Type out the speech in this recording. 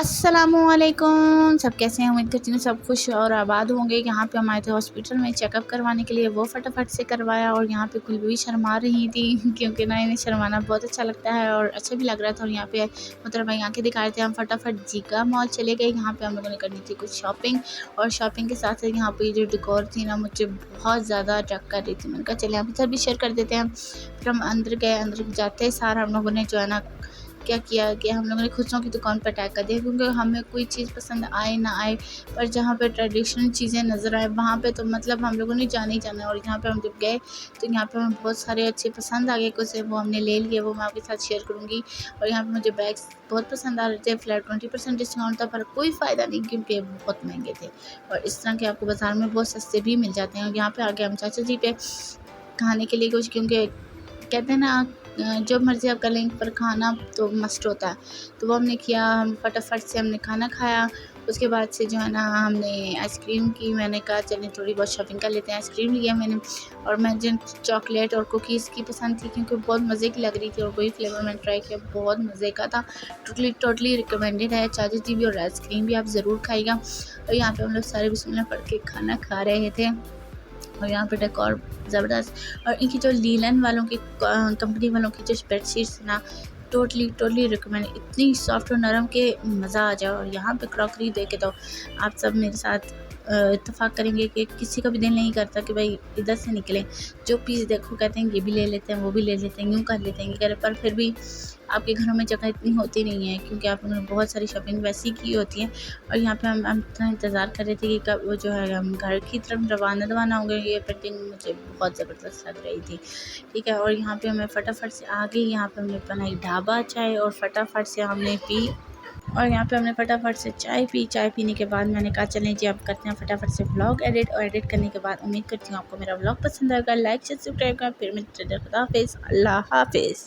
अस्सलामुअलैकुम। सब कैसे हैं? उम्मीद करती हूँ सब खुश और आबाद होंगे। यहाँ पे हम आए थे हॉस्पिटल में चेकअप करवाने के लिए, वो फटाफट से करवाया। और यहाँ पे कुलबी भी शर्मा रही थी क्योंकि ना इन्हें शर्माना बहुत अच्छा लगता है और अच्छा भी लग रहा था। और यहाँ पे मोहतरमा भाई आंखें दिखा रहे थे। हम फटाफट जीका मॉल चले गए। यहाँ पे हम लोगों ने करनी थी कुछ शॉपिंग, और शॉपिंग के साथ साथ यहाँ पे जो डेकोर थी ना मुझे बहुत ज़्यादा अट्रैक्ट कर रही थी। मैंने कहा चले आप इधर भी शेयर कर देते हैं। फिर हम अंदर गए। अंदर जाते सार हम लोगों ने जो है ना क्या किया कि हम लोगों ने खुशियों की दुकान पर अटैक कर दिया, क्योंकि हमें कोई चीज़ पसंद आए ना आए, पर जहाँ पे ट्रेडिशनल चीज़ें नज़र आए वहाँ पे तो मतलब हम लोगों ने जाना ही जाना है। और यहाँ पे हम जब गए तो यहाँ पे हमें बहुत सारे अच्छे पसंद आ गए, कुछ वो हमने ले लिए, वो मैं आपके साथ शेयर करूँगी। और यहाँ पे मुझे बैग्स बहुत पसंद आ रहे थे। फ्लैट 20% डिस्काउंट था, पर कोई फ़ायदा नहीं क्योंकि बहुत महंगे थे। और इस तरह के आपको बाज़ार में बहुत सस्ते भी मिल जाते हैं। और यहाँ पे आगे हम चाचा जी पे खाने के लिए कुछ, क्योंकि कहते हैं ना जो मर्ज़ी आप कर लें पर खाना तो मस्ट होता है। तो वो हमने किया। हम फटाफट से हमने खाना खाया। उसके बाद से जो है ना हमने आइसक्रीम की। मैंने कहा चलें थोड़ी बहुत शॉपिंग कर लेते हैं। आइसक्रीम लिया मैंने, और मुझे चॉकलेट और कुकीज़ की पसंद थी क्योंकि बहुत मज़े की लग रही थी। और वही फ्लेवर मैंने ट्राई किया, बहुत मज़े का था। टोटली रिकमेंडेड है। चाचा जी भी और आइसक्रीम भी आप ज़रूर खाइएगा। और यहाँ पे हम लोग सारे बिस्मिल्लाह पढ़ के खाना खा रहे थे। और यहाँ पे डेकोर ज़बरदस्त। और इनकी जो लीलन वालों की कंपनी वालों की जो बेडशीट्स ना टोटली रिकमेंड, इतनी सॉफ्ट और नरम के मज़ा आ जाए। और यहाँ पे क्रॉकरी देखे तो आप सब मेरे साथ इत्तेफाक करेंगे कि किसी का भी दिल नहीं करता कि भाई इधर से निकले। जो पीस देखो कहते हैं ये भी ले लेते हैं, वो भी ले लेते हैं, यूँ कर लेते हैं, ये कर, पर फिर भी आपके घरों में जगह इतनी होती नहीं है क्योंकि आपने बहुत सारी शॉपिंग वैसी की होती है। और यहाँ पे हम इतना इंतज़ार कर रहे थे कि कब वो जो है हम घर की तरफ रवाना होंगे। ये पेंटिंग मुझे बहुत ज़बरदस्त लग रही थी, ठीक है। और यहाँ पे हमें फटाफट से आ गई। यहाँ पे हमने बनाई ढाबा चाय और फटाफट से हमने पी। और यहाँ पे हमने फटाफट से चाय पी। चाय पीने के बाद मैंने कहा चलें जी अब करते हैं फटाफट से व्लॉग एडिट। और एडिट करने के बाद उम्मीद करती हूँ आपको मेरा व्लॉग पसंद आएगा। लाइक शेयर सब्सक्राइब करें। फिर मिलते हैं। खुदा हाफिज़। अल्लाह हाफिज़।